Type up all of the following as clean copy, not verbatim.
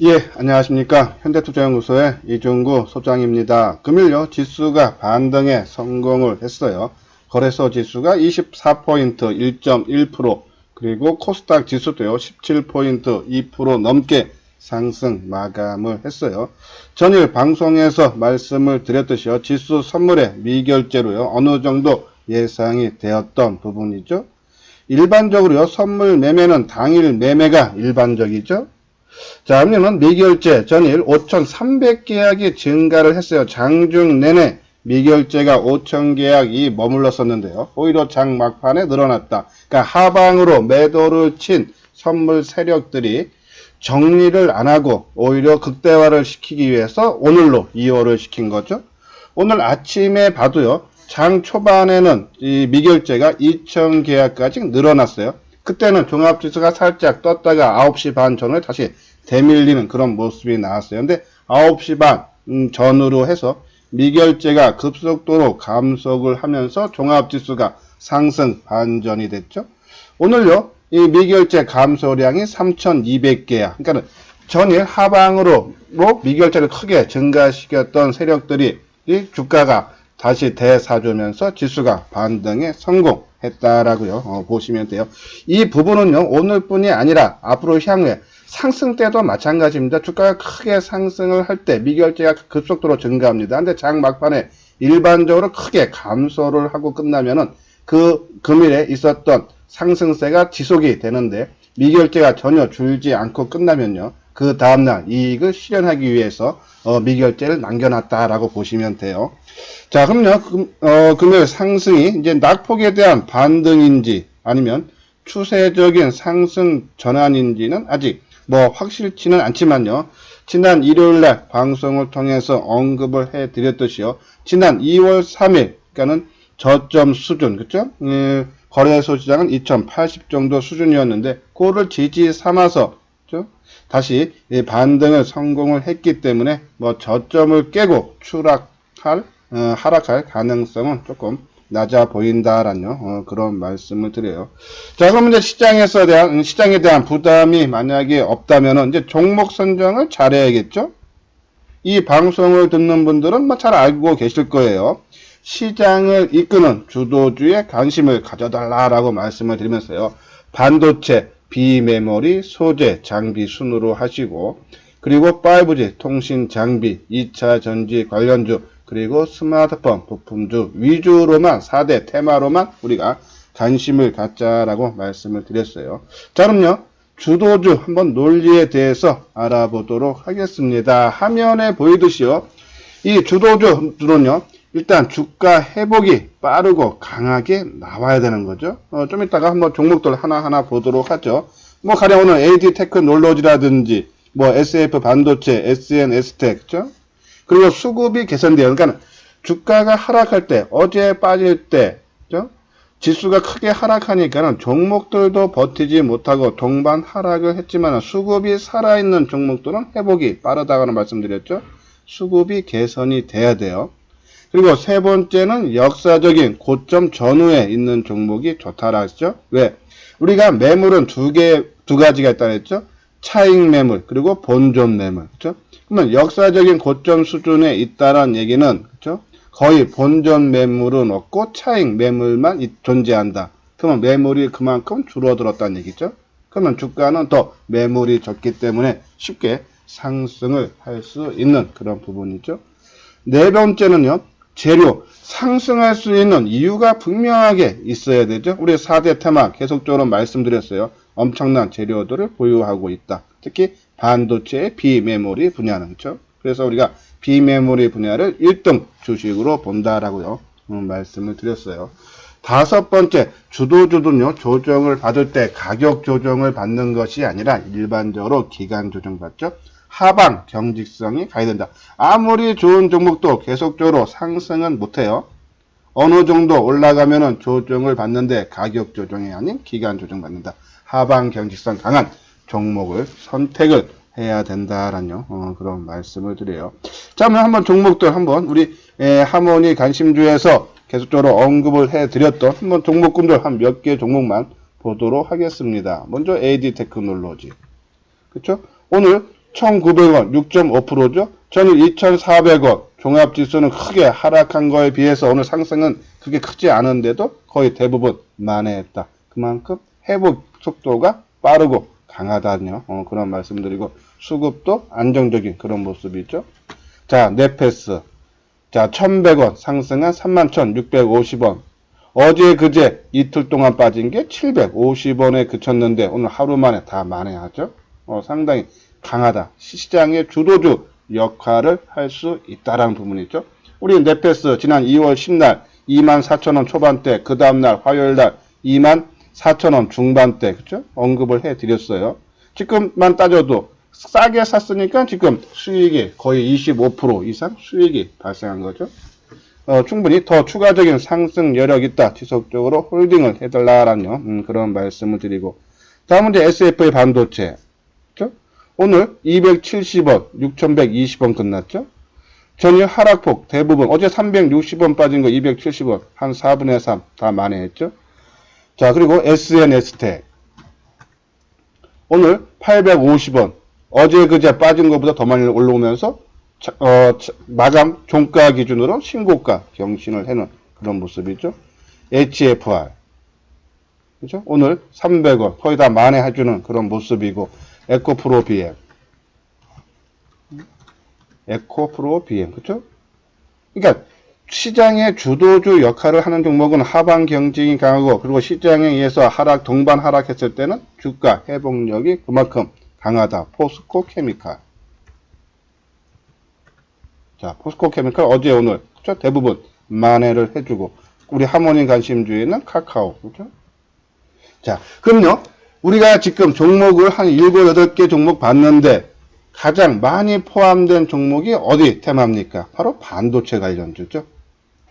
예, 안녕하십니까. 현대투자연구소의 이종구 소장입니다. 금일요, 지수가 반등에 성공을 했어요. 거래소 지수가 24포인트 1.1%, 그리고 코스닥 지수도요, 17포인트 2% 넘게 상승 마감을 했어요. 전일 방송에서 말씀을 드렸듯이요, 지수 선물의 미결제로요, 어느 정도 예상이 되었던 부분이죠. 일반적으로요, 선물 매매는 당일 매매가 일반적이죠. 자, 그러면 미결제 전일 5,300계약이 증가를 했어요. 장중 내내 미결제가 5,000계약이 머물렀었는데요. 오히려 장 막판에 늘어났다. 그러니까 하방으로 매도를 친 선물 세력들이 정리를 안 하고 오히려 극대화를 시키기 위해서 오늘로 이어를 시킨 거죠. 오늘 아침에 봐도요. 장 초반에는 이 미결제가 2,000계약까지 늘어났어요. 그때는 종합지수가 살짝 떴다가 9시 반 전후에 다시 대밀리는 그런 모습이 나왔어요. 근데 9시 반 전후로 해서 미결제가 급속도로 감속을 하면서 종합지수가 상승 반전이 됐죠. 오늘요, 이 미결제 감소량이 3,200개야. 그러니까 전일 하방으로 미결제를 크게 증가시켰던 세력들이 이 주가가 다시 대사주면서 지수가 반등에 성공했다라고요. 보시면 돼요. 이 부분은요, 오늘뿐이 아니라 앞으로 향후에 상승 때도 마찬가지입니다. 주가가 크게 상승을 할 때 미결제가 급속도로 증가합니다. 근데 장 막판에 일반적으로 크게 감소를 하고 끝나면은 그 금일에 있었던 상승세가 지속이 되는데 미결제가 전혀 줄지 않고 끝나면요. 그 다음날 이익을 실현하기 위해서 미결제를 남겨놨다라고 보시면 돼요. 자, 그럼요. 금요일 상승이 이제 낙폭에 대한 반등인지 아니면 추세적인 상승 전환인지는 아직 확실치는 않지만요. 지난 일요일날 방송을 통해서 언급을 해드렸듯이요. 지난 2월 3일, 그러니까는 저점 수준, 그쵸? 거래소 시장은 2080 정도 수준이었는데, 그거를 지지 삼아서, 그쵸? 다시 반등을 성공을 했기 때문에, 저점을 깨고 하락할 가능성은 조금 낮아 보인다라는 그런 말씀을 드려요. 자, 그럼 이제 시장에 대한 부담이 만약에 없다면은 이제 종목 선정을 잘해야겠죠? 이 방송을 듣는 분들은 잘 알고 계실 거예요. 시장을 이끄는 주도주의 관심을 가져달라라고 말씀을 드리면서요. 반도체, 비메모리, 소재, 장비 순으로 하시고, 그리고 5G, 통신 장비, 2차 전지 관련주, 그리고 스마트폰 부품주 위주로만 4대 테마로만 우리가 관심을 갖자라고 말씀을 드렸어요. 자, 그럼요. 주도주 한번 논리에 대해서 알아보도록 하겠습니다. 화면에 보이듯이요. 이 주도주들은요. 일단 주가 회복이 빠르고 강하게 나와야 되는 거죠. 좀 이따가 한번 종목들 하나하나 보도록 하죠. 가령 오늘 AD 테크놀로지라든지 SF 반도체, SN, STEC, 그죠? 그리고 수급이 개선돼요. 그러니까 주가가 하락할 때, 어제 빠질 때, 그죠? 지수가 크게 하락하니까는 종목들도 버티지 못하고 동반 하락을 했지만 수급이 살아있는 종목들은 회복이 빠르다고 말씀드렸죠. 수급이 개선이 돼야 돼요. 그리고 세 번째는 역사적인 고점 전후에 있는 종목이 좋다라 했죠. 왜? 우리가 매물은 두 가지가 있다고 했죠. 차익 매물, 그리고 본존 매물, 그죠? 그러면 역사적인 고점 수준에 있다는 얘기는, 그죠? 거의 본존 매물은 없고 차익 매물만 존재한다. 그러면 매물이 그만큼 줄어들었다는 얘기죠. 그러면 주가는 더 매물이 적기 때문에 쉽게 상승을 할 수 있는 그런 부분이죠. 네 번째는요, 재료, 상승할 수 있는 이유가 분명하게 있어야 되죠. 우리 4대 테마 계속적으로 말씀드렸어요. 엄청난 재료들을 보유하고 있다. 특히 반도체의 비메모리 분야는, 그렇죠? 그래서 우리가 비메모리 분야를 1등 주식으로 본다라고요. 말씀을 드렸어요. 다섯 번째, 주도주는요, 조정을 받을 때 가격 조정을 받는 것이 아니라 일반적으로 기간 조정 받죠. 하방 경직성이 가야 된다. 아무리 좋은 종목도 계속적으로 상승은 못해요. 어느 정도 올라가면은 조정을 받는데 가격 조정이 아닌 기간 조정 받는다. 하방 경직성 강한 종목을 선택을 해야 된다라는 그런 말씀을 드려요. 자, 그러면 한번 종목들 한번 우리 하모니 관심주에서 계속적으로 언급을 해드렸던 한번 종목군들 한 몇 개 종목만 보도록 하겠습니다. 먼저 AD 테크놀로지, 그렇죠? 오늘 1,900원 6.5%죠. 전일 2,400원. 종합지수는 크게 하락한 거에 비해서 오늘 상승은 그게 크지 않은데도 거의 대부분 만회했다. 그만큼 회복 속도가 빠르고 강하다뇨. 그런 말씀드리고 수급도 안정적인 그런 모습이죠. 자, 네페스. 자, 1,100원 상승한 31,650원. 어제 그제 이틀 동안 빠진 게 750원에 그쳤는데 오늘 하루 만에 다 만회하죠. 상당히 강하다. 시장의 주도주 역할을 할 수 있다라는 부분이죠. 우리 네페스 지난 2월 10날 24,000원 초반대, 그 다음날 화요일날 24,000원 중반대, 그쵸? 언급을 해 드렸어요. 지금만 따져도 싸게 샀으니까 지금 수익이 거의 25% 이상 수익이 발생한 거죠. 충분히 더 추가적인 상승 여력 있다. 지속적으로 홀딩을 해달라라는 그런 말씀을 드리고. 다음은 이제 SFA 반도체. 그쵸? 오늘 270원, 6,120원 끝났죠? 전일 하락폭 대부분, 어제 360원 빠진 거 270원, 한 4분의 3 다 만회했죠? 자, 그리고 SNS텍. 오늘 850원, 어제 그제 빠진 것보다 더 많이 올라오면서 마감 종가 기준으로 신고가 경신을 해놓은 그런 모습이죠. HFR. 그죠? 오늘 300원, 거의 다 만회해주는 그런 모습이고, 에코프로 BM. 에코프로 BM. 그죠? 그러니까, 시장의 주도주 역할을 하는 종목은 하방 경쟁이 강하고, 그리고 시장에 의해서 동반 하락했을 때는 주가 회복력이 그만큼 강하다. 포스코 케미칼. 자, 포스코 케미칼 어제 오늘 그렇죠? 대부분 만회를 해주고 우리 하모니 관심주에는 카카오 그렇죠? 자, 그럼요. 우리가 지금 종목을 한 7, 8개 종목 봤는데 가장 많이 포함된 종목이 어디 테마입니까? 바로 반도체 관련주죠.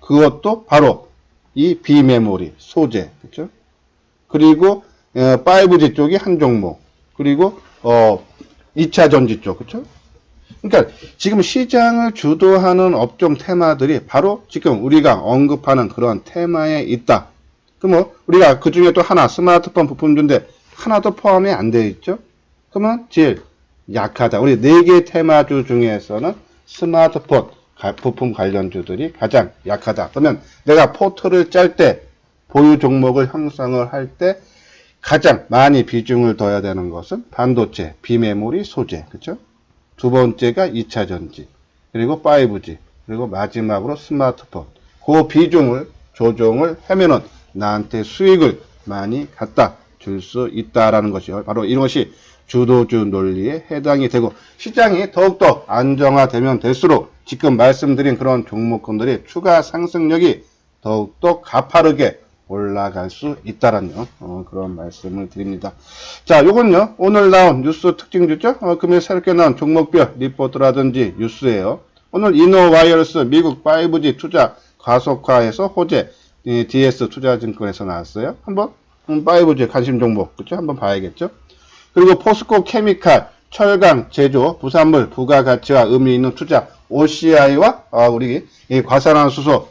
그것도 바로 이 비메모리 소재 그렇죠? 그리고 5G 쪽이 한 종목 그리고 2차 전지 쪽 그렇죠? 그러니까 지금 시장을 주도하는 업종 테마들이 바로 지금 우리가 언급하는 그런 테마에 있다. 그러면 우리가 그 중에 또 하나 스마트폰 부품주인데 하나도 포함이 안 되어 있죠. 그러면 제일 약하다. 우리 4개 테마주 중에서는 스마트폰 부품 관련주들이 가장 약하다. 그러면 내가 포트를 짤 때 보유 종목을 형성을 할 때 가장 많이 비중을 둬야 되는 것은 반도체, 비메모리, 소재. 그렇죠? 두 번째가 2차 전지, 그리고 5G, 그리고 마지막으로 스마트폰. 그 비중을 조정을 하면은 나한테 수익을 많이 갖다 줄 수 있다라는 것이요. 바로 이것이 주도주 논리에 해당이 되고 시장이 더욱더 안정화되면 될수록 지금 말씀드린 그런 종목군들이 추가 상승력이 더욱더 가파르게 올라갈 수 있다라는 그런 말씀을 드립니다. 자, 요건요 오늘 나온 뉴스 특징주죠. 금일 새롭게 나온 종목별 리포트라든지 뉴스예요. 오늘 이노와이어스 미국 5G 투자 가속화에서 호재 DS 투자증권에서 나왔어요. 한번 5G 관심 종목 그렇죠? 한번 봐야겠죠. 그리고 포스코 케미칼 철강 제조 부산물 부가가치와 의미 있는 투자 OCI와 우리 과산화수소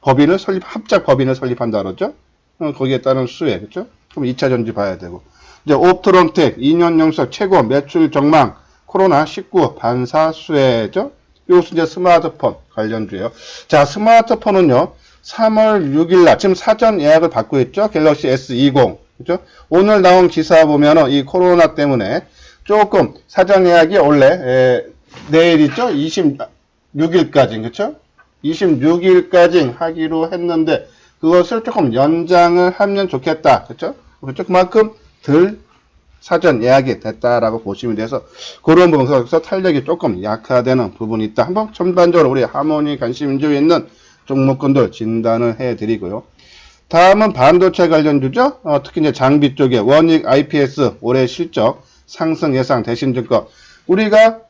법인을 합작 법인을 설립한다 그러죠. 거기에 따른 수혜, 그렇죠? 그럼 2차 전지 봐야 되고. 이제 옵트론텍 2년 연속 최고 매출 전망 코로나19 반사 수혜죠. 이것은 이제 스마트폰 관련주예요. 자, 스마트폰은요. 3월 6일 날 지금 사전 예약을 받고 있죠. 갤럭시 S20. 그죠? 오늘 나온 기사 보면은 이 코로나 때문에 조금 사전 예약이 원래 내일 있죠. 26일까지. 그렇죠? 26일까지 하기로 했는데 그것을 조금 연장을 하면 좋겠다. 그렇죠? 그렇죠? 그만큼 덜 사전 예약이 됐다라고 보시면 돼서 그런 부분에서 탄력이 조금 약화되는 부분이 있다. 한번 전반적으로 우리 하모니 관심주에 있는 종목군들 진단을 해드리고요. 다음은 반도체 관련주죠. 특히 이제 장비 쪽에 원익 IPS 올해 실적 상승 예상 대신증권. 우리가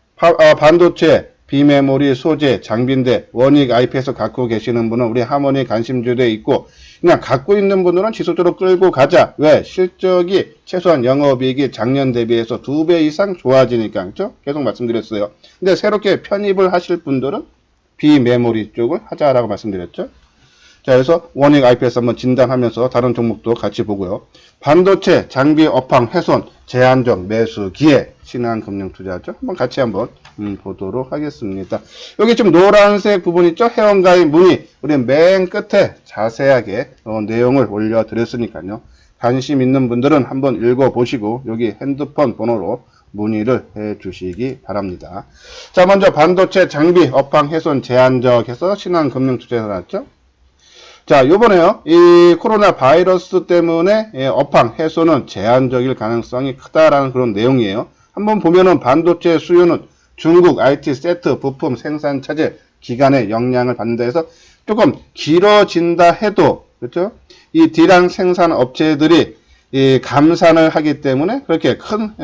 반도체 비메모리 소재 장비인데 원익 IPS 갖고 계시는 분은 우리 하모니 관심주에 있고 그냥 갖고 있는 분들은 지속적으로 끌고 가자. 왜? 실적이 최소한 영업이익이 작년 대비해서 2배 이상 좋아지니까 그렇죠? 계속 말씀드렸어요. 근데 새롭게 편입을 하실 분들은 비메모리 쪽을 하자라고 말씀드렸죠. 자, 그래서 원익 IPS 한번 진단하면서 다른 종목도 같이 보고요. 반도체, 장비, 업황, 훼손, 제한적 매수, 기회, 신한금융투자죠. 한번 보도록 하겠습니다. 여기 지금 노란색 부분 있죠? 회원가입 문의. 우리 맨 끝에 자세하게 내용을 올려드렸으니까요. 관심 있는 분들은 한번 읽어보시고 여기 핸드폰 번호로 문의를 해 주시기 바랍니다. 자, 먼저 반도체, 장비, 업황, 훼손, 제한적 해서 신한금융투자에서 나왔죠? 자, 요번에요, 이 코로나 바이러스 때문에 업황, 훼손은 제한적일 가능성이 크다라는 그런 내용이에요. 한번 보면은 반도체 수요는 중국 IT 세트 부품 생산 차질 기간의 영향을 받는다 해서 조금 길어진다 해도, 그렇죠? 이 D랑 생산 업체들이 이 감산을 하기 때문에 그렇게 큰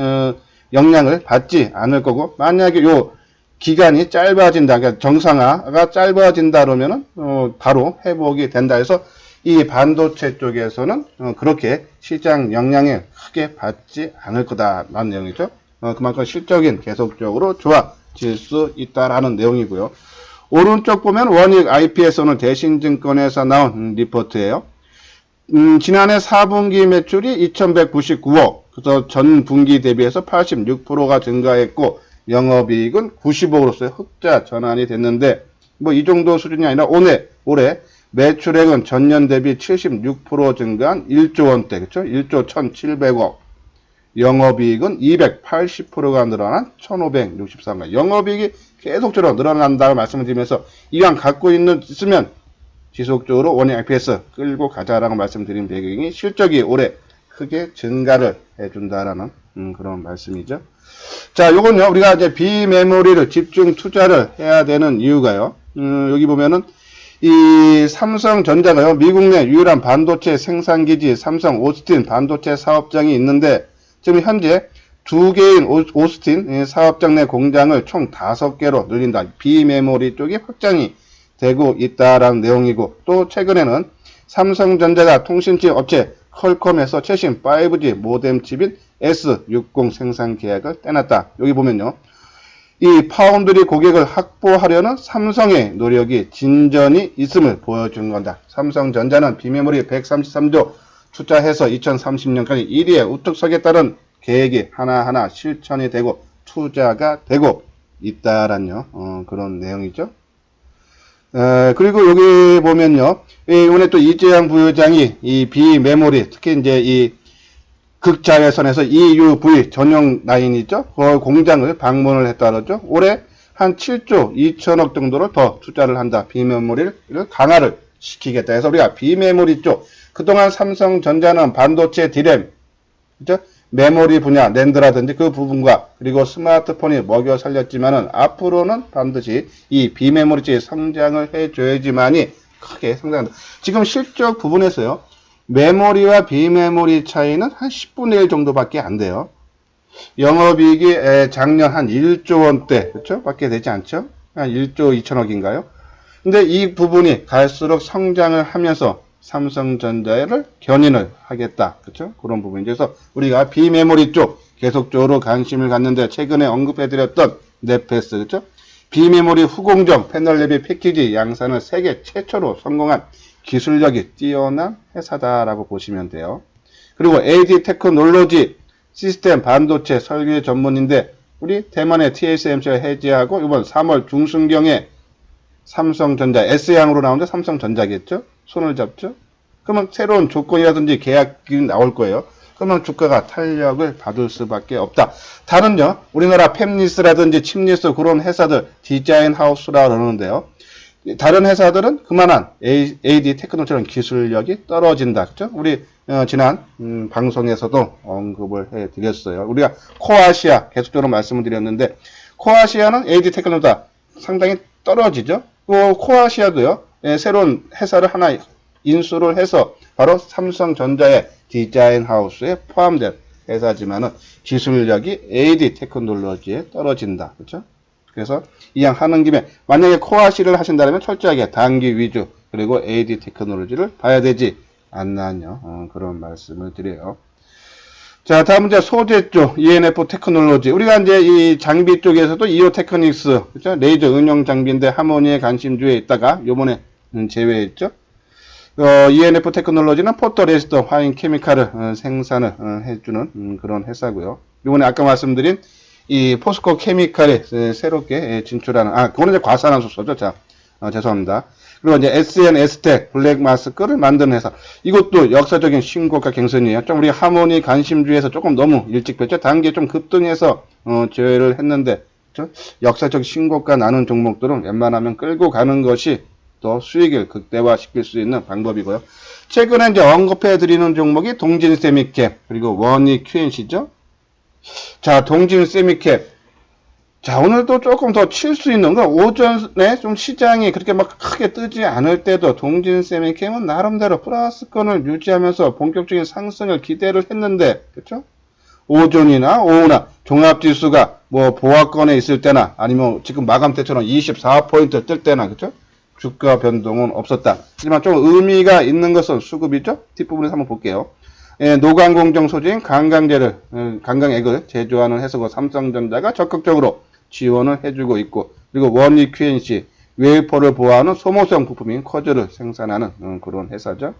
영향을 받지 않을 거고, 만약에 요 기간이 짧아진다, 그러니까 정상화가 짧아진다 그러면은 바로 회복이 된다 해서 이 반도체 쪽에서는 그렇게 시장 영향을 크게 받지 않을 거다라는 내용이죠. 그만큼 실적인 계속적으로 좋아질 수 있다라는 내용이고요. 오른쪽 보면 원익 IPS는 대신증권에서 나온 리포트예요. 지난해 4분기 매출이 2199억, 그래서 전 분기 대비해서 86%가 증가했고 영업이익은 90억으로서 흑자 전환이 됐는데, 뭐 이 정도 수준이 아니라 올해 매출액은 전년 대비 76% 증가한 1조 원대, 그렇죠? 1조 1700억. 영업이익은 280%가 늘어난 1563억. 영업이익이 계속적으로 늘어난다고 말씀을 드리면서 이왕 갖고 있으면 지속적으로 원익 IPS 끌고 가자라고 말씀드린 배경이 실적이 올해 크게 증가를 해준다라는 그런 말씀이죠. 자, 요건요, 우리가 이제 비메모리를 집중 투자를 해야 되는 이유가요. 여기 보면은 이 삼성전자가요, 미국 내 유일한 반도체 생산기지 삼성 오스틴 반도체 사업장이 있는데, 지금 현재 2개인 오스틴 사업장 내 공장을 총 5개로 늘린다. 비메모리 쪽이 확장이 되고 있다라는 내용이고, 또 최근에는 삼성전자가 통신칩 업체 퀄컴에서 최신 5G 모뎀 칩인 S60 생산 계약을 떼놨다. 여기 보면요, 이 파운드리 고객을 확보하려는 삼성의 노력이 진전이 있음을 보여준 건다. 삼성전자는 비메모리 133조 투자해서 2030년까지 1위에 우뚝 서겠다는 계획이 하나하나 실천이 되고 투자가 되고 있다라는 그런 내용이죠. 그리고 여기 보면요, 이번에 또 이재양 부회장이 이 비메모리, 특히 이제 이 극자외선에서 EUV 전용 라인 있죠? 그 공장을 방문을 했다 그러죠. 올해 한 7조 2천억 정도를 더 투자를 한다. 비메모리를 강화를 시키겠다 해서 우리가 비메모리 쪽, 그동안 삼성전자는 반도체 디램, 그죠? 메모리 분야, 랜드라든지 그 부분과 그리고 스마트폰이 먹여 살렸지만은 앞으로는 반드시 이 비메모리 쪽에 성장을 해줘야지만이 크게 성장한다. 지금 실적 부분에서요, 메모리와 비메모리 차이는 한 10분의 1 정도밖에 안 돼요. 영업이익이 작년 한 1조 원대, 그렇죠? 밖에 되지 않죠? 한 1조 2천억인가요? 근데 이 부분이 갈수록 성장을 하면서 삼성전자를 견인을 하겠다. 그렇죠? 그런 부분이죠. 그래서 우리가 비메모리 쪽 계속적으로 관심을 갖는데, 최근에 언급해드렸던 넷패스, 그렇죠? 비메모리 후공정 패널 내비 패키지 양산을 세계 최초로 성공한 기술력이 뛰어난 회사다라고 보시면 돼요. 그리고 AD 테크놀로지 시스템 반도체 설계 전문인데, 우리 대만의 TSMC가 해지하고 이번 3월 중순경에 삼성전자 S양으로 나오는데 삼성전자겠죠? 손을 잡죠? 그러면 새로운 조건이라든지 계약이 나올 거예요. 그러면 주가가 탄력을 받을 수밖에 없다. 다른요, 우리나라 팹리스라든지 칩리스 그런 회사들 디자인 하우스라 그러는데요, 다른 회사들은 그만한 AD 테크노처럼 기술력이 떨어진다. 그죠? 우리 지난 방송에서도 언급을 해드렸어요. 우리가 코아시아 계속적으로 말씀을 드렸는데, 코아시아는 AD 테크노보다 상당히 떨어지죠. 코아시아도요, 새로운 회사를 하나 인수를 해서 바로 삼성전자의 디자인 하우스에 포함된 회사지만은 기술력이 AD 테크놀로지에 떨어진다. 그렇죠? 그래서 이왕 하는 김에 만약에 코아시를 하신다면 철저하게 단기 위주 그리고 AD 테크놀로지를 봐야 되지 않나요? 그런 말씀을 드려요. 자, 다음 문제 소재 쪽 ENF 테크놀로지. 우리가 이제 이 장비 쪽에서도 이오 테크닉스, 그죠? 레이저 응용 장비인데 하모니의 관심주에 있다가 요번에 제외했죠. ENF 테크놀로지는 포토레시스트 화인 케미칼을 생산을 해주는 그런 회사고요. 이번에 아까 말씀드린 이 포스코 케미칼에 새롭게 진출하는, 그거는 이제 과산화수소죠. 자, 죄송합니다. 그리고 이제 SNS텍 블랙 마스크를 만드는 회사. 이것도 역사적인 신고가 갱신이에요. 좀 우리 하모니 관심주에서 조금 너무 일찍 뺐죠. 단계 좀 급등해서 제외를 했는데, 그렇죠? 역사적 신고가 나는 종목들은 웬만하면 끌고 가는 것이 또 수익을 극대화시킬 수 있는 방법이고요. 최근에 이제 언급해 드리는 종목이 동진 세미캡 그리고 원익 QNC죠. 자, 동진 세미캡. 자, 오늘도 조금 더 칠 수 있는 거, 오전에 좀 시장이 그렇게 막 크게 뜨지 않을 때도 동진 세미캠은 나름대로 플러스권을 유지하면서 본격적인 상승을 기대를 했는데, 그렇죠? 오전이나 오후나 종합지수가 뭐 보합권에 있을 때나 아니면 지금 마감 때처럼 24포인트 뜰 때나, 그렇죠? 주가 변동은 없었다. 하지만 좀 의미가 있는 것은 수급이죠? 뒷부분에서 한번 볼게요. 노광공정 소재인 강강액을 제조하는 회사고 삼성전자가 적극적으로 지원을 해주고 있고, 그리고 원익 QNC 웨이퍼를 보호하는 소모성 부품인 쿼즈를 생산하는 그런 회사죠.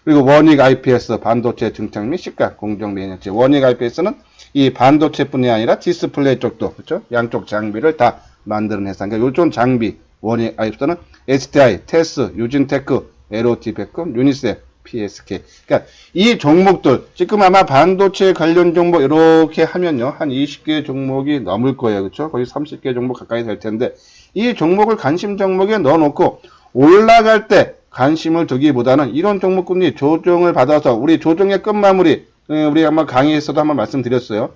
그리고 원익 IPS 반도체 증착 및 시가 공정 매니지. 원익 IPS는 이 반도체뿐이 아니라 디스플레이 쪽도, 그렇죠? 양쪽 장비를 다 만드는 회사. 그러니까 요즘 장비 원익 IPS는 STI, 테스, 유진테크, LOT백금, 유니셉, PSK. 그러니까 이 종목들 지금 아마 반도체 관련 종목 이렇게 하면요 한 20개 종목이 넘을 거예요, 그렇죠? 거의 30개 종목 가까이 될 텐데 이 종목을 관심 종목에 넣어놓고 올라갈 때 관심을 두기보다는 이런 종목군이 조정을 받아서 우리 조정의 끝마무리, 우리 아마 강의에서도 한번 말씀드렸어요.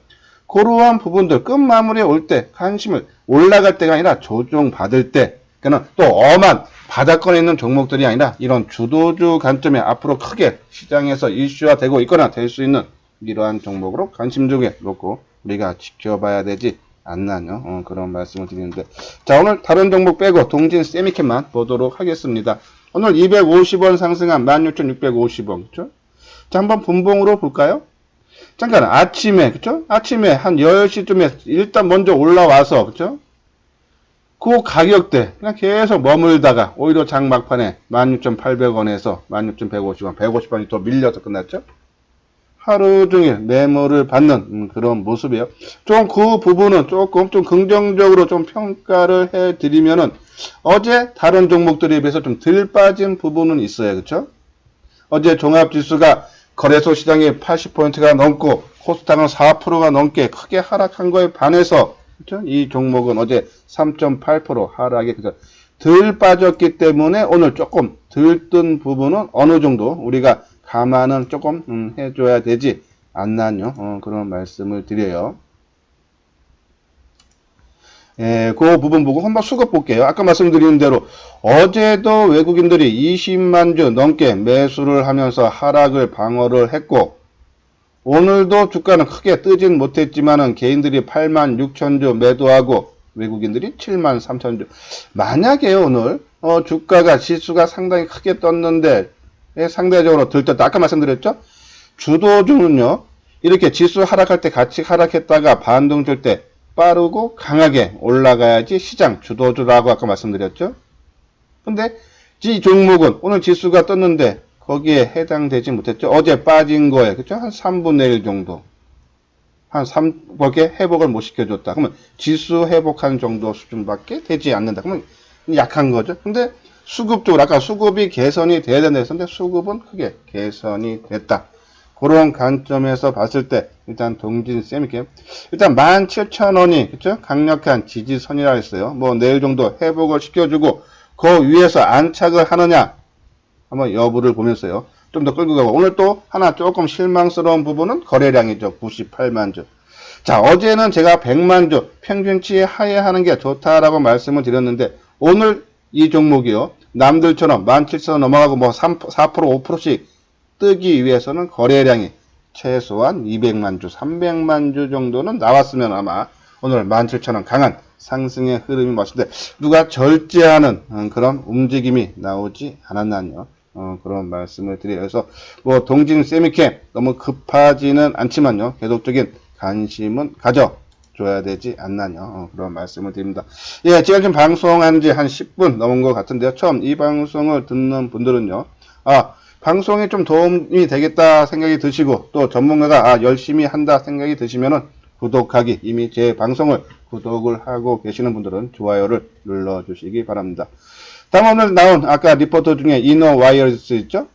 그러한 부분들 끝마무리에 올 때 관심을 올라갈 때가 아니라 조정 받을 때, 그러니까 또 엄한 바닥권에 있는 종목들이 아니라 이런 주도주 관점에 앞으로 크게 시장에서 이슈화되고 있거나 될 수 있는 이러한 종목으로 관심 주게 놓고 우리가 지켜봐야 되지 않나요? 그런 말씀을 드리는데, 자, 오늘 다른 종목 빼고 동진 세미캠만 보도록 하겠습니다. 오늘 250원 상승한 16,650원, 그렇죠? 자, 한번 분봉으로 볼까요? 잠깐 아침에, 그렇죠? 아침에 한 10시쯤에 일단 먼저 올라와서, 그렇죠? 그 가격대 그냥 계속 머물다가 오히려 장 막판에 16,800원에서 16,150원, 150원이 더 밀려서 끝났죠. 하루 종일 매물을 받는 그런 모습이에요. 좀 그 부분은 조금 좀 긍정적으로 좀 평가를 해드리면은 어제 다른 종목들에 비해서 좀 덜 빠진 부분은 있어요, 그렇죠? 어제 종합지수가 거래소 시장이 80포인트가 넘고 코스닥은 4%가 넘게 크게 하락한 거에 반해서, 그렇죠? 이 종목은 어제 3.8% 하락에 덜 빠졌기 때문에 오늘 조금 덜 뜬 부분은 어느 정도 우리가 감안은 조금 해줘야 되지 않나요? 그런 말씀을 드려요. 그 부분 보고 한번 수급 볼게요. 아까 말씀드린 대로 어제도 외국인들이 20만 주 넘게 매수를 하면서 하락을 방어를 했고, 오늘도 주가는 크게 뜨진 못했지만은 개인들이 8만 6천 주 매도하고 외국인들이 7만 3천 주. 만약에 오늘 주가가 지수가 상당히 크게 떴는데 상대적으로 들떴다. 아까 말씀드렸죠? 주도주는요 이렇게 지수 하락할 때 같이 하락했다가 반등 줄 때 빠르고 강하게 올라가야지 시장 주도주라고 아까 말씀드렸죠? 근데 이 종목은 오늘 지수가 떴는데 거기에 해당되지 못했죠. 어제 빠진 거에, 그쵸? 한 3분의 1 정도. 거기에 회복을 못 시켜줬다. 그러면 지수 회복한 정도 수준밖에 되지 않는다. 그러면 약한 거죠. 근데 수급 쪽으로, 아까 수급이 개선이 돼야 된다 했었는데 수급은 크게 개선이 됐다. 그런 관점에서 봤을 때, 일단 동진 세미캠. 일단 17,000원이, 그쵸? 강력한 지지선이라 했어요. 뭐 내일 정도 회복을 시켜주고, 그 위에서 안착을 하느냐? 한번 여부를 보면서요. 좀 더 끌고 가고, 오늘 또 하나 조금 실망스러운 부분은 거래량이죠. 98만 주. 자, 어제는 제가 100만 주 평균치 하회하는 게 좋다라고 말씀을 드렸는데, 오늘 이 종목이요. 남들처럼 17,000원 넘어가고 뭐 3%, 5%씩 뜨기 위해서는 거래량이 최소한 200만 주, 300만 주 정도는 나왔으면 아마 오늘 17,000원 강한 상승의 흐름이 맞는데 누가 절제하는 그런 움직임이 나오지 않았나요? 그런 말씀을 드려요. 그래서 뭐 동진 세미캠 너무 급하지는 않지만요. 계속적인 관심은 가져줘야 되지 않나요? 그런 말씀을 드립니다. 예, 제가 지금 방송한 지 한 10분 넘은 것 같은데요. 처음 이 방송을 듣는 분들은요. 방송이 좀 도움이 되겠다 생각이 드시고 또 전문가가 열심히 한다 생각이 드시면은 구독하기, 이미 제 방송을 구독을 하고 계시는 분들은 좋아요를 눌러주시기 바랍니다. 다음 오늘 나온 아까 리포터 중에 이노와이어스 있죠?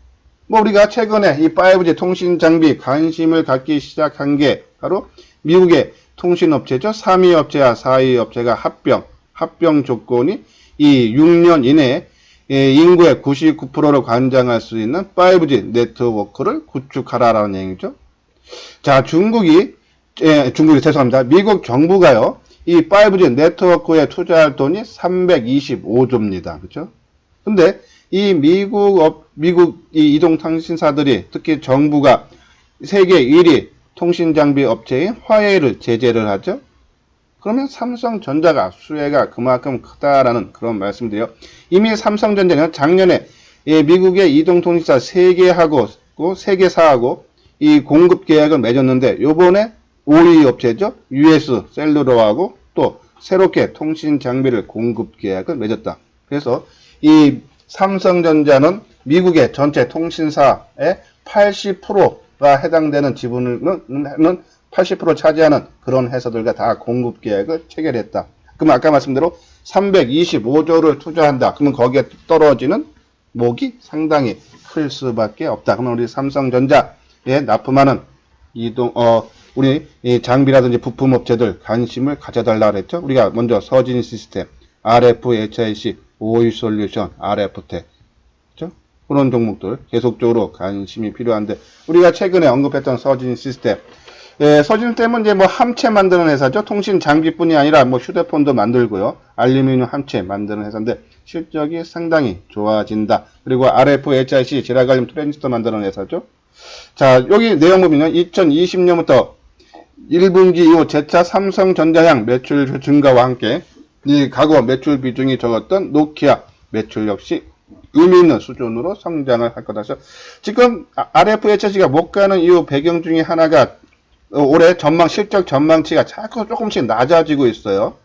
뭐 우리가 최근에 이 5G 통신 장비 관심을 갖기 시작한 게 바로 미국의 통신업체죠. 3위 업체와 4위 업체가 합병 조건이 이 6년 이내에 인구의 99%를 관장할 수 있는 5G 네트워크를 구축하라라는 얘기죠. 자, 죄송합니다. 미국 정부가요, 이 5G 네트워크에 투자할 돈이 325조입니다. 그죠? 근데 이 미국 이 이동통신사들이 특히 정부가 세계 1위 통신장비 업체인 화웨이를 제재를 하죠. 그러면 삼성전자가 수혜가 그만큼 크다라는 그런 말씀드려요. 이미 삼성전자는 작년에 미국의 이동통신사 3개사하고 이 공급 계약을 맺었는데 요번에 5위 업체죠. US 셀루러하고 또 새롭게 통신 장비를 공급 계약을 맺었다. 그래서 이 삼성전자는 미국의 전체 통신사의 80%가 해당되는 지분은 80% 차지하는 그런 회사들과 다 공급 계약을 체결했다. 그럼 아까 말씀대로 325조를 투자한다. 그러면 거기에 떨어지는 목이 상당히 클 수밖에 없다. 그러면 우리 삼성전자에 납품하는 우리 장비라든지 부품 업체들 관심을 가져달라 그랬죠. 우리가 먼저 서진 시스템, RFHIC, 오이솔루션, RF텍, 그렇죠? 그런 종목들 계속적으로 관심이 필요한데 우리가 최근에 언급했던 서진 시스템, 서진 시스템은 이제 뭐 함체 만드는 회사죠. 통신 장비뿐이 아니라 뭐 휴대폰도 만들고요, 알루미늄 함체 만드는 회사인데 실적이 상당히 좋아진다. 그리고 RFHIC 지라갈륨 트랜지스터 만드는 회사죠. 자, 여기 내용 보면요, 2020년부터 1분기 이후 재차 삼성전자향 매출 증가와 함께 이 과거 매출 비중이 적었던 노키아 매출 역시 의미 있는 수준으로 성장을 할 거다. 지금 RFHC가 못 가는 이유 배경 중에 하나가 올해 실적 전망치가 자꾸 조금씩 낮아지고 있어요.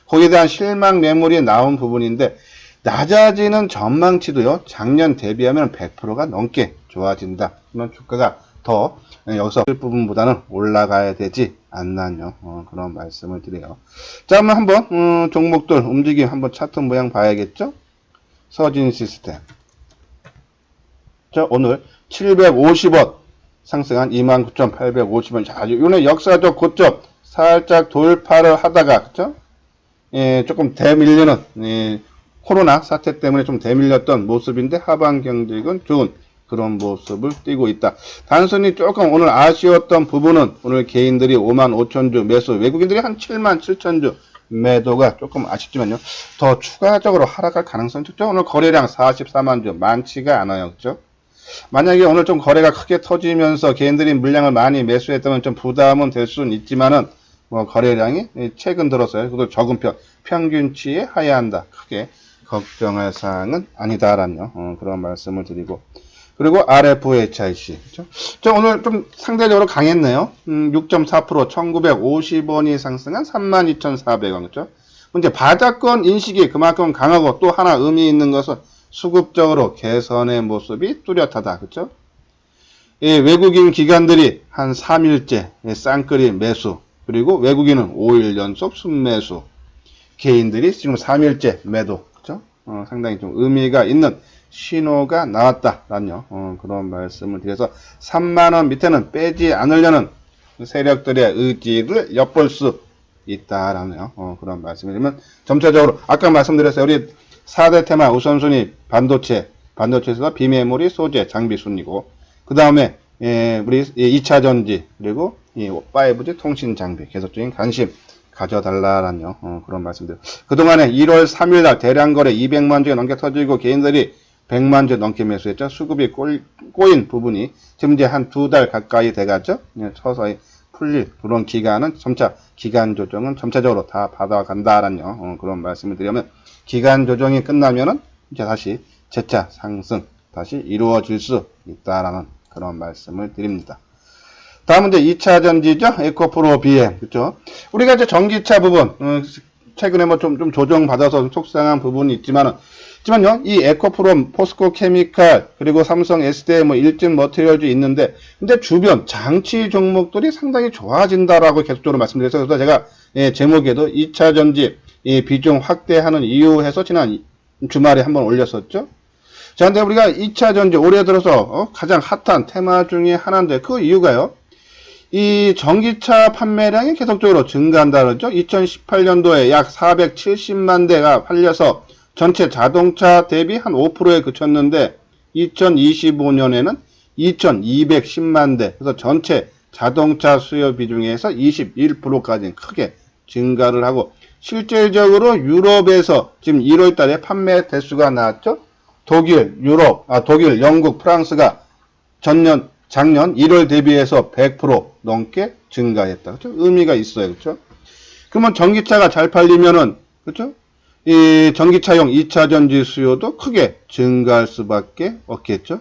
거기에 대한 실망 매물이 나온 부분인데 낮아지는 전망치도요, 작년 대비하면 100%가 넘게 좋아진다. 그러면 주가가 더 여기서 부분보다는 올라가야 되지 않나요? 그런 말씀을 드려요. 자, 한번 종목들 움직임 한번 차트 모양 봐야겠죠? 서진 시스템. 자, 오늘 750원 상승한 29,850원. 자, 이번에 역사적 고점 살짝 돌파를 하다가, 그죠? 조금 대밀리는 코로나 사태 때문에 좀 대밀렸던 모습인데 하반 경직은 좋은 그런 모습을 띠고 있다. 단순히 조금 오늘 아쉬웠던 부분은 오늘 개인들이 55,000주 매수, 외국인들이 한 77,000주 매도가 조금 아쉽지만요, 더 추가적으로 하락할 가능성이 있죠. 오늘 거래량 44만 주 많지가 않아요. 그죠? 만약에 오늘 좀 거래가 크게 터지면서 개인들이 물량을 많이 매수했다면 좀 부담은 될 수는 있지만은 뭐 거래량이 최근 들어서요, 그것도 적은 평균치에 하야한다. 크게 걱정할 사항은 아니다라는 그런 말씀을 드리고, 그리고 RFHIC, 그렇죠? 저 오늘 좀 상대적으로 강했네요. 6.4%, 1950원이 상승한 32,400원, 그렇죠? 이제 바닥권 인식이 그만큼 강하고 또 하나 의미 있는 것은 수급적으로 개선의 모습이 뚜렷하다, 그렇죠? 외국인 기관들이 한 3일째 쌍끌이 매수, 그리고 외국인은 5일 연속 순매수, 개인들이 지금 3일째 매도, 그렇죠? 상당히 좀 의미가 있는 신호가 나왔다라는 그런 말씀을 드려서 3만원 밑에는 빼지 않으려는 세력들의 의지를 엿볼 수 있다라는 그런 말씀을 드리면, 점차적으로 아까 말씀드렸어요. 우리 4대 테마 우선순위 반도체에서 비메모리, 소재, 장비 순이고, 그 다음에 우리 2차 전지, 그리고 5G 통신 장비 계속적인 관심 가져달라라는 그런 말씀들. 그동안에 1월 3일날 대량 거래 200만 주가 넘게 터지고 개인들이 100만 주 넘게 매수했죠. 수급이 꼬인 부분이 지금 이제 한 2달 가까이 돼갔죠. 서서히 풀릴 그런 기간은 기간 조정은 점차적으로 다 받아간다라는 그런 말씀을 드리면, 기간 조정이 끝나면은 이제 다시 재차 상승 다시 이루어질 수 있다라는 그런 말씀을 드립니다. 다음은 이제 2차 전지죠. 에코프로 BM, 그렇죠? 우리가 이제 전기차 부분, 최근에 뭐 좀 조정받아서 좀 속상한 부분이 있지만요, 이 에코프롬, 포스코 케미칼, 그리고 삼성 SDI, 뭐 일진 머티리얼즈 있는데, 근데 주변 장치 종목들이 상당히 좋아진다라고 계속적으로 말씀드렸어요. 그래서 제가, 제목에도 2차 전지, 이 비중 확대하는 이유 해서 지난 주말에 한번 올렸었죠. 자, 근데 우리가 2차 전지 올해 들어서, 가장 핫한 테마 중에 하나인데, 그 이유가요, 이 전기차 판매량이 계속적으로 증가한다 그러죠. 2018년도에 약 470만 대가 팔려서 전체 자동차 대비 한 5%에 그쳤는데 2025년에는 2210만 대, 그래서 전체 자동차 수요 비중에서 21%까지 크게 증가를 하고, 실질적으로 유럽에서 지금 1월 달에 판매 대수가 나왔죠. 독일, 영국, 프랑스가 작년 1월 대비해서 100% 넘게 증가했다. 그렇죠? 의미가 있어요. 그렇죠? 그러면 전기차가 잘 팔리면은, 그렇죠? 이 전기차용 2차 전지 수요도 크게 증가할 수밖에 없겠죠.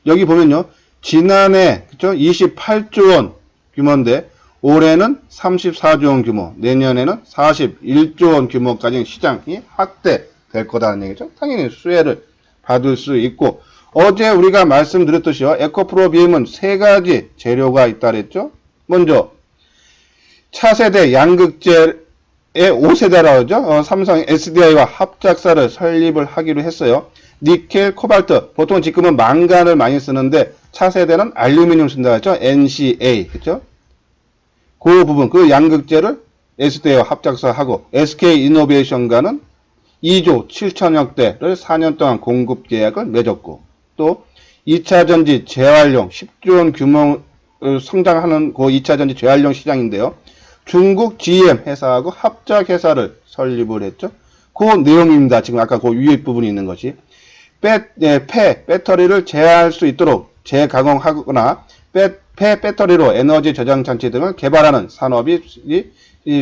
여기 보면요, 지난해, 그렇죠? 28조 원 규모인데, 올해는 34조 원 규모, 내년에는 41조 원 규모까지 시장이 확대될 거다는 얘기죠. 당연히 수혜를 받을 수 있고, 어제 우리가 말씀드렸듯이요, 에코프로 BM은 세 가지 재료가 있다 그랬죠. 먼저 차세대 양극재의 5세대라고 하죠. 삼성 SDI와 합작사를 설립을 하기로 했어요. 니켈, 코발트, 보통 지금은 망간을 많이 쓰는데 차세대는 알루미늄 쓴다 했죠. NCA, 그죠? 그 부분, 그 양극재를 SDI와 합작사하고, SK이노베이션과는 2조 7천억 대를 4년 동안 공급 계약을 맺었고, 또 2차 전지 재활용 10조 원 규모 성장하는 그 2차 전지 재활용 시장인데요. 중국 GM 회사하고 합작 회사를 설립을 했죠. 그 내용입니다. 지금 아까 그 위에 부분이 있는 것이. 배터리를 제어할 수 있도록 재가공하거나 배터리로 에너지 저장 장치 등을 개발하는 산업이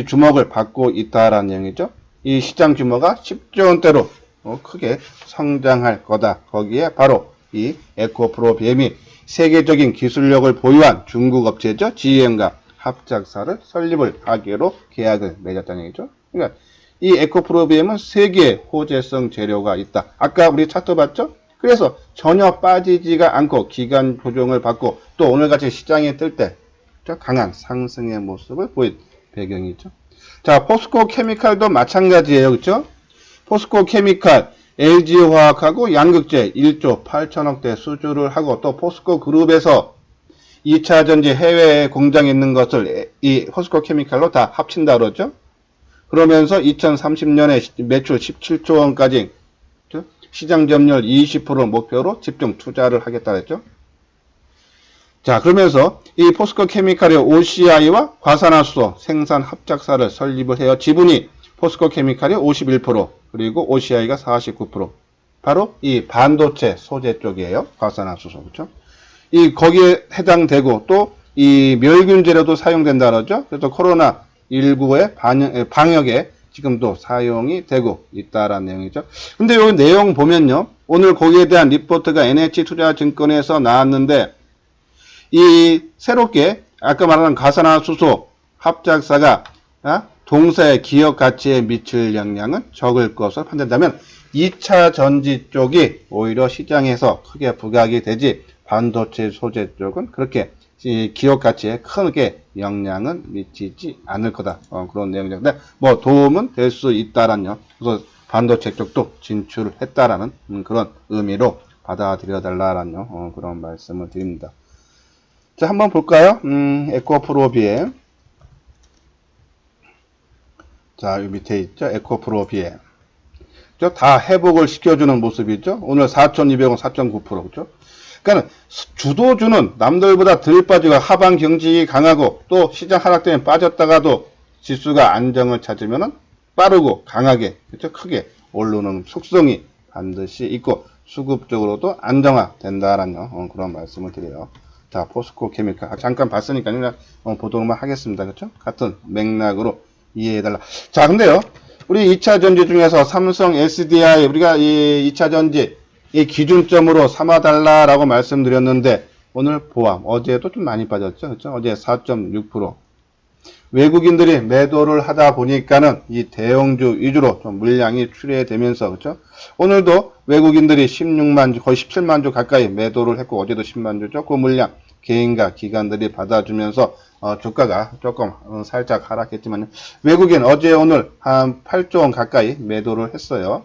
주목을 받고 있다라는 내용이죠. 이 시장 규모가 10조 원대로 크게 성장할 거다. 거기에 바로 이 에코프로 BM이 세계적인 기술력을 보유한 중국 업체죠. GM과 합작사를 설립을 하기로 계약을 맺었다는 얘기죠. 그러니까 이 에코프로 BM은 세 개의 호재성 재료가 있다. 아까 우리 차트 봤죠? 그래서 전혀 빠지지가 않고 기간 조정을 받고 또 오늘같이 시장에 뜰 때 강한 상승의 모습을 보인 배경이죠. 자, 포스코 케미칼도 마찬가지예요. 그렇죠? 포스코 케미칼, LG화학하고 양극재 1조 8천억대 수주를 하고, 또 포스코 그룹에서 2차 전지 해외에 공장에 있는 것을 이 포스코 케미칼로 다 합친다 그러죠. 그러면서 2030년에 매출 17조 원까지 시장 점유율 20% 목표로 집중 투자를 하겠다 그랬죠. 자, 그러면서 이 포스코 케미칼의 OCI와 과산화수소 생산 합작사를 설립을 해요. 지분이 포스코 케미칼이 51%, 그리고 OCI가 49%. 바로 이 반도체 소재 쪽이에요. 과산화수소. 그렇죠? 이 거기에 해당되고, 또 이 멸균 재료도 사용된다 그러죠. 그래서 코로나 19의 방역에 지금도 사용이 되고 있다라는 내용이죠. 근데 여기 내용 보면요, 오늘 거기에 대한 리포트가 NH투자증권에서 나왔는데, 이 새롭게 아까 말한 가산화수소 합작사가 동사의 기업 가치에 미칠 영향은 적을 것으로 판단된다면 2차 전지 쪽이 오히려 시장에서 크게 부각이 되지, 반도체 소재 쪽은 그렇게 기업 가치에 크게 영향은 미치지 않을 거다. 그런 내용이죠. 근데 뭐 도움은 될 수 있다라는요. 그래서 반도체 쪽도 진출을 했다라는 그런 의미로 받아들여 달라라는 그런 말씀을 드립니다. 자, 한번 볼까요? 에코프로 BM. 자, 이 밑에 있죠? 에코프로 BM. 다 회복을 시켜주는 모습이죠? 오늘 4,200원, 4.9%. 그죠? 그러니까 주도주는 남들보다 덜 빠지고 하방 경직이 강하고, 또 시장 하락 때문에 빠졌다가도 지수가 안정을 찾으면 빠르고 강하게, 그죠? 크게 오르는 속성이 반드시 있고, 수급적으로도 안정화된다라는 그런 말씀을 드려요. 자, 포스코 케미칼. 잠깐 봤으니까 그냥 보도록만 하겠습니다. 그렇죠? 같은 맥락으로 이해해달라. 자, 근데요, 우리 2차 전지 중에서 삼성 SDI, 우리가 이 2차 전지 이 기준점으로 삼아달라라고 말씀드렸는데, 오늘 보합, 어제도 좀 많이 빠졌죠. 그렇죠? 어제 4.6%. 외국인들이 매도를 하다 보니까는 이 대형주 위주로 좀 물량이 출회되면서, 그렇죠? 오늘도 외국인들이 16만 주, 거의 17만 주 가까이 매도를 했고, 어제도 10만 주죠. 그 물량 개인과 기관들이 받아주면서 주가가 조금 살짝 하락했지만, 외국인 어제 오늘 한 8조 원 가까이 매도를 했어요.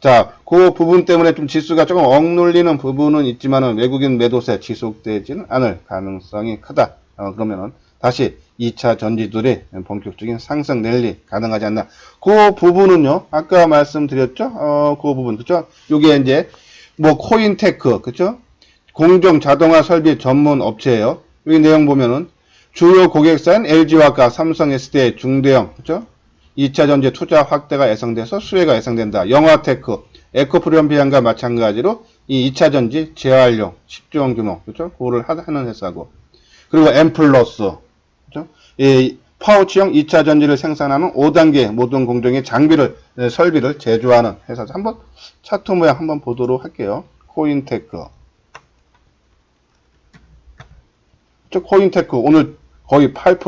자, 그 부분 때문에 좀 지수가 조금 억눌리는 부분은 있지만은 외국인 매도세 지속되지는 않을 가능성이 크다. 그러면은 다시 2차 전지들이 본격적인 상승 랠리 가능하지 않나. 그 부분은요, 아까 말씀드렸죠? 그 부분, 그죠? 요게 이제, 뭐, 코인테크, 그죠? 공정 자동화 설비 전문 업체예요. 여기 내용 보면은 주요 고객사인 LG화학, 삼성 SDI, 중대형, 그죠? 2차 전지 투자 확대가 예상돼서 수혜가 예상된다. 영화테크, 에코프리온비안과 마찬가지로 이 2차 전지 재활용 10조 원 규모, 그죠? 그거를 하는 회사고. 그리고 엠플러스, 그죠? 이 파우치형 2차 전지를 생산하는 5단계 모든 공정의 장비를, 설비를 제조하는 회사죠. 한번 차트 모양 한번 보도록 할게요. 코인테크. 코인테크 오늘 거의 8%.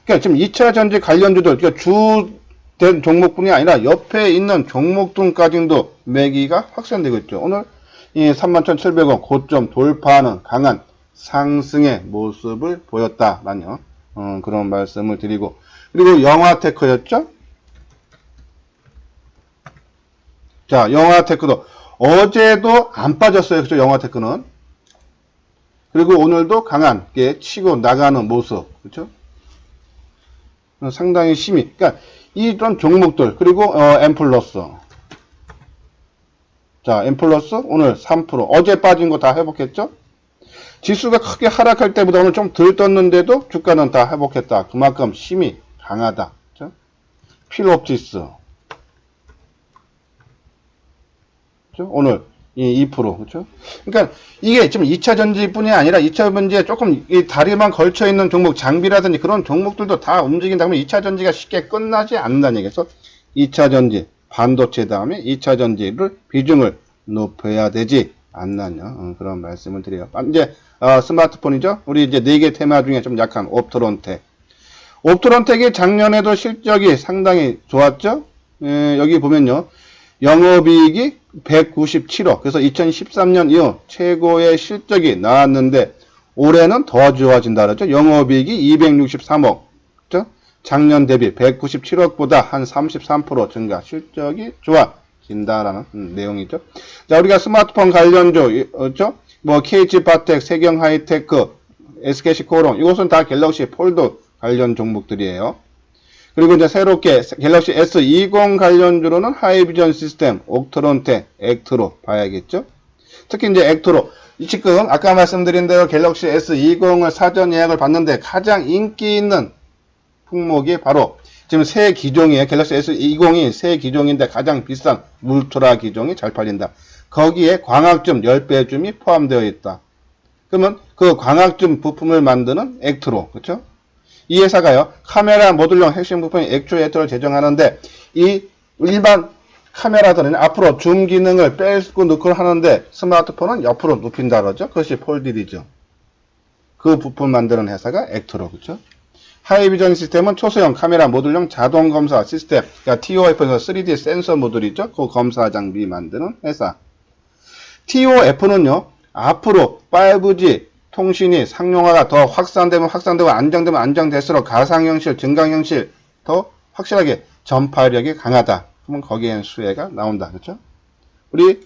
그러니까 지금 2차 전지 관련주들, 그러니까 주된 종목뿐이 아니라 옆에 있는 종목들까지도 매기가 확산되고 있죠. 오늘 이 31,700원 고점 돌파하는 강한 상승의 모습을 보였다라는 그런 말씀을 드리고, 그리고 영화테크였죠. 자, 영화테크도 어제도 안 빠졌어요. 그죠? 영화테크는. 그리고 오늘도 강하게 치고 나가는 모습. 그렇죠? 상당히 심히. 그러니까 이런 종목들, 그리고 엠플러스. 자, 엠플러스 오늘 3%. 어제 빠진 거 다 회복했죠? 지수가 크게 하락할 때보다 오늘 좀 덜 떴는데도 주가는 다 회복했다. 그만큼 심히 강하다. 그렇죠? 필롭티스. 그렇죠? 오늘 이 2%. 그렇죠? 그러니까 이게 지금 2차 전지뿐이 아니라 2차 전지에 조금 이 다리만 걸쳐 있는 종목, 장비라든지 그런 종목들도 다 움직인다 그러면 2차 전지가 쉽게 끝나지 않는다는 얘기에서 2차 전지, 반도체 다음에 2차 전지를 비중을 높여야 되지 않나요? 그런 말씀을 드려요. 이제 스마트폰이죠. 우리 이제 4개 테마 중에 좀 약한 옵트론텍. 옵트론텍이 작년에도 실적이 상당히 좋았죠. 여기 보면요. 영업이익이 197억. 그래서 2013년 이후 최고의 실적이 나왔는데 올해는 더 좋아진다 그랬죠. 영업이익이 263억. 그렇죠? 작년 대비 197억보다 한 33% 증가. 실적이 좋아진다라는 내용이죠. 자, 우리가 스마트폰 관련주, 그렇죠? 뭐 KG바텍, 세경하이테크, SKC코롱 이것은 다 갤럭시 폴드 관련 종목들이에요. 그리고 이제 새롭게 갤럭시 S20 관련주로는 하이비전 시스템, 옥트론텍, 액트로 봐야겠죠. 특히 이제 액트로 지금 아까 말씀드린 대로 갤럭시 S20을 사전 예약을 받는데 가장 인기 있는 품목이 바로 지금 새 기종이에요. 갤럭시 S20이 새 기종인데 가장 비싼 울트라 기종이 잘 팔린다. 거기에 광학줌 10배 줌이 포함되어 있다. 그러면 그 광학줌 부품을 만드는 액트로, 그렇죠? 이 회사가요, 카메라 모듈용 핵심 부품인 액추에이터를 제정하는데, 이 일반 카메라들은 앞으로 줌 기능을 빼고 넣고 하는데, 스마트폰은 옆으로 눕힌다 그러죠? 그것이 폴딜이죠. 그 부품 만드는 회사가 액트로, 그렇죠? 하이비전 시스템은 초소형 카메라 모듈용 자동 검사 시스템, 그러니까 TOF에서 3D 센서 모듈이죠? 그 검사 장비 만드는 회사. TOF는요, 앞으로 5G 통신이 상용화가 더 확산되면 확산되고 안정되면 안정될수록 가상현실, 증강현실 더 확실하게 전파력이 강하다. 그러면 거기엔 수혜가 나온다. 그렇죠? 우리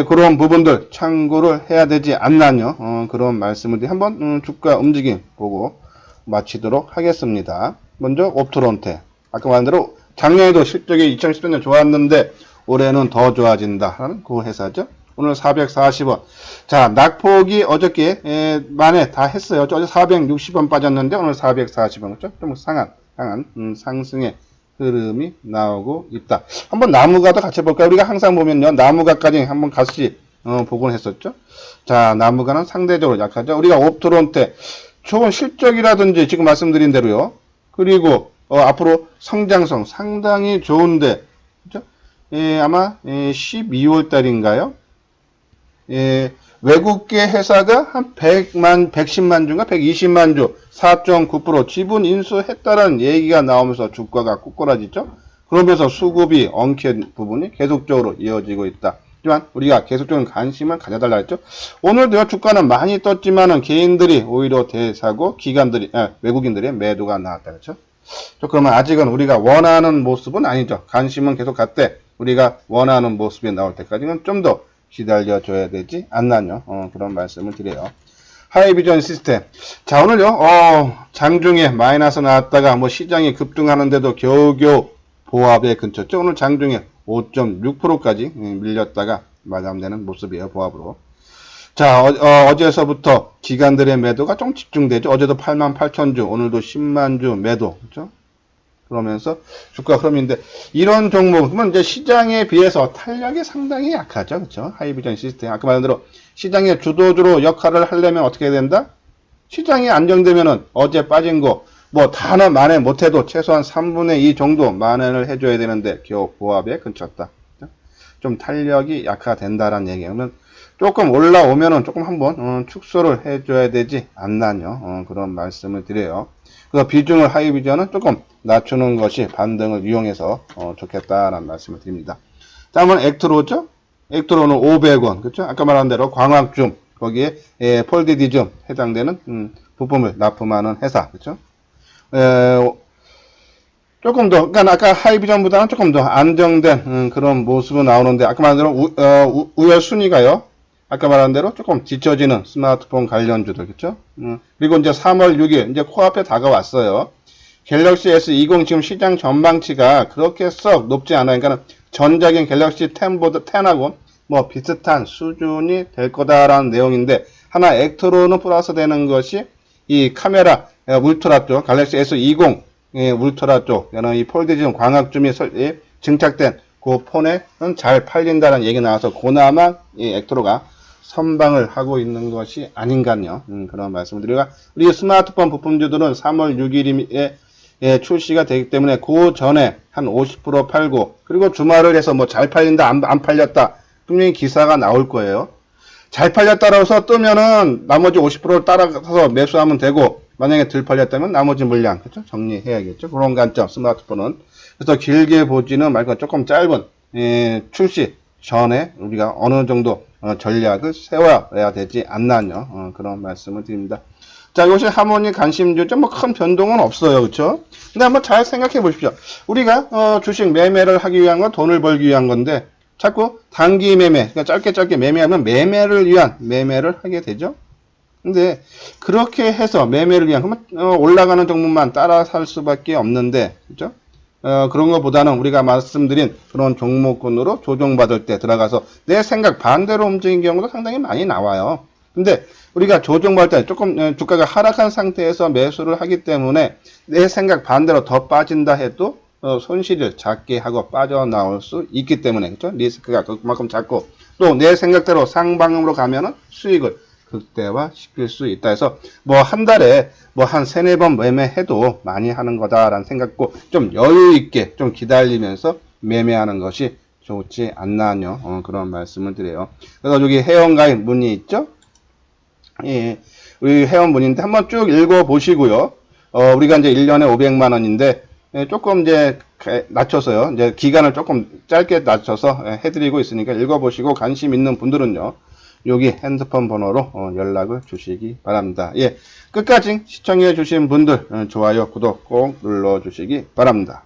그런 부분들 참고를 해야 되지 않나요? 그런 말씀을 한번 주가 움직임 보고 마치도록 하겠습니다. 먼저 옵트론텍. 아까 말한 대로 작년에도 실적이 2013년 좋았는데 올해는 더 좋아진다라는 그 회사죠. 오늘 440원. 자, 낙폭이 어저께 만에 다 했어요. 어제 460원 빠졌는데 오늘 440원. 그렇죠? 좀 강한 상승의 흐름이 나오고 있다. 한번 나무가도 같이 볼까요? 우리가 항상 보면요. 나무가까지 한번 같이 보곤 했었죠. 자, 나무가는 상대적으로 약하죠. 우리가 옵트론텍 좋은 실적이라든지 지금 말씀드린 대로요. 그리고 앞으로 성장성 상당히 좋은데 그렇죠? 아마 12월 달인가요? 외국계 회사가 한 110만 주인가 120만 주 4.9% 지분 인수했다라는 얘기가 나오면서 주가가 꼬꾸라지죠. 그러면서 수급이 엉킨 부분이 계속적으로 이어지고 있다. 하지만 우리가 계속적인 관심을 가져달라 했죠. 오늘도 주가는 많이 떴지만은 개인들이 오히려 대사고 기관들이 외국인들의 매도가 나왔다 그렇죠. 그러면 아직은 우리가 원하는 모습은 아니죠. 관심은 계속 갔대. 우리가 원하는 모습이 나올 때까지는 좀 더 기다려줘야 되지 않나요? 그런 말씀을 드려요. 하이비전 시스템. 자, 오늘요, 장중에 마이너스 나왔다가 뭐 시장이 급등하는데도 겨우겨우 보합에 근처죠. 오늘 장중에 5.6%까지 밀렸다가 마감되는 모습이에요. 보합으로. 자, 어제서부터 기관들의 매도가 좀 집중되죠. 어제도 88,000주, 오늘도 10만 주 매도. 그렇죠? 그러면서 주가 흐름인데 이런 종목은 이제 시장에 비해서 탄력이 상당히 약하죠. 그렇죠? 하이비전 시스템. 아까 말한 대로 시장의 주도주로 역할을 하려면 어떻게 해야 된다? 시장이 안정되면은 어제 빠진 거 뭐 다 만회 못해도 최소한 3분의 2 정도 만회를 해줘야 되는데 겨우 보합에 근처다. 좀 탄력이 약화된다라는 얘기예요. 그러면 조금 올라오면은 조금 한번 축소를 해줘야 되지 않나요? 그런 말씀을 드려요. 그래서 비중을 하이비전은 조금 낮추는 것이 반등을 이용해서 좋겠다라는 말씀을 드립니다. 다음은 액트로죠? 액트로는 500원, 그렇죠? 아까 말한 대로 광학줌 거기에 폴디디즘 해당되는 부품을 납품하는 회사, 그렇죠? 조금 더, 그러니까 아까 하이비전보다는 조금 더 안정된 그런 모습은 나오는데 아까 말한 대로 우열 순위가요. 아까 말한 대로 조금 뒤처지는 스마트폰 관련주들, 그렇죠? 그리고 이제 3월 6일 이제 코앞에 다가왔어요. 갤럭시 S20 지금 시장 전망치가 그렇게 썩 높지 않아요. 그러니까 전작인 갤럭시 10하고 뭐 비슷한 수준이 될 거다라는 내용인데 하나 액트로는 플러스 되는 것이 이 카메라 울트라 쪽 갤럭시 S20 울트라 쪽 이 폴디즘 광학줌이 증착된 그 폰에는 잘 팔린다는 얘기 나와서 그나마 이 액트로가 선방을 하고 있는 것이 아닌가요? 그런 말씀을 드리고 우리 스마트폰 부품주들은 3월 6일에 출시가 되기 때문에 그 전에 한 50% 팔고 그리고 주말을 해서 뭐 잘 팔린다 안 팔렸다 분명히 기사가 나올 거예요. 잘 팔렸다라고 해서 뜨면은 나머지 50%를 따라가서 매수하면 되고 만약에 덜 팔렸다면 나머지 물량 그렇죠? 정리해야겠죠. 그런 관점 스마트폰은 그래서 길게 보지는 말고 조금 짧은 출시 전에 우리가 어느 정도 전략을 세워야 되지 않나요? 그런 말씀을 드립니다. 자, 이것이 하모니 관심주죠. 뭐 큰 변동은 없어요. 그렇죠? 근데 한번 잘 생각해 보십시오. 우리가 주식 매매를 하기 위한 건 돈을 벌기 위한 건데 자꾸 단기 매매, 그러니까 짧게 매매하면 매매를 위한 매매를 하게 되죠. 근데 그렇게 해서 매매를 위한 그러면 올라가는 종목만 따라 살 수밖에 없는데 그렇죠? 그런 것보다는 우리가 말씀드린 그런 종목군으로 조정받을 때 들어가서 내 생각 반대로 움직인 경우도 상당히 많이 나와요. 근데 우리가 조정받을 때 조금 주가가 하락한 상태에서 매수를 하기 때문에 내 생각 반대로 더 빠진다 해도 손실을 작게 하고 빠져나올 수 있기 때문에 그렇죠? 리스크가 그만큼 작고 또 내 생각대로 상방으로 가면은 수익을 극대화시킬 수 있다 해서 뭐 한 달에 뭐 한 3-4번 매매해도 많이 하는 거다라는 생각고 좀 여유 있게 좀 기다리면서 매매하는 것이 좋지 않나요? 그런 말씀을 드려요. 그래서 여기 회원가입 문의 있죠? 예, 우리 회원 문의인데 한번 쭉 읽어 보시고요. 우리가 이제 1년에 500만 원인데 조금 이제 낮춰서요. 이제 기간을 조금 짧게 낮춰서 해드리고 있으니까 읽어보시고 관심 있는 분들은요. 여기 핸드폰 번호로 연락을 주시기 바랍니다. 예, 끝까지 시청해 주신 분들 좋아요, 구독 꼭 눌러 주시기 바랍니다.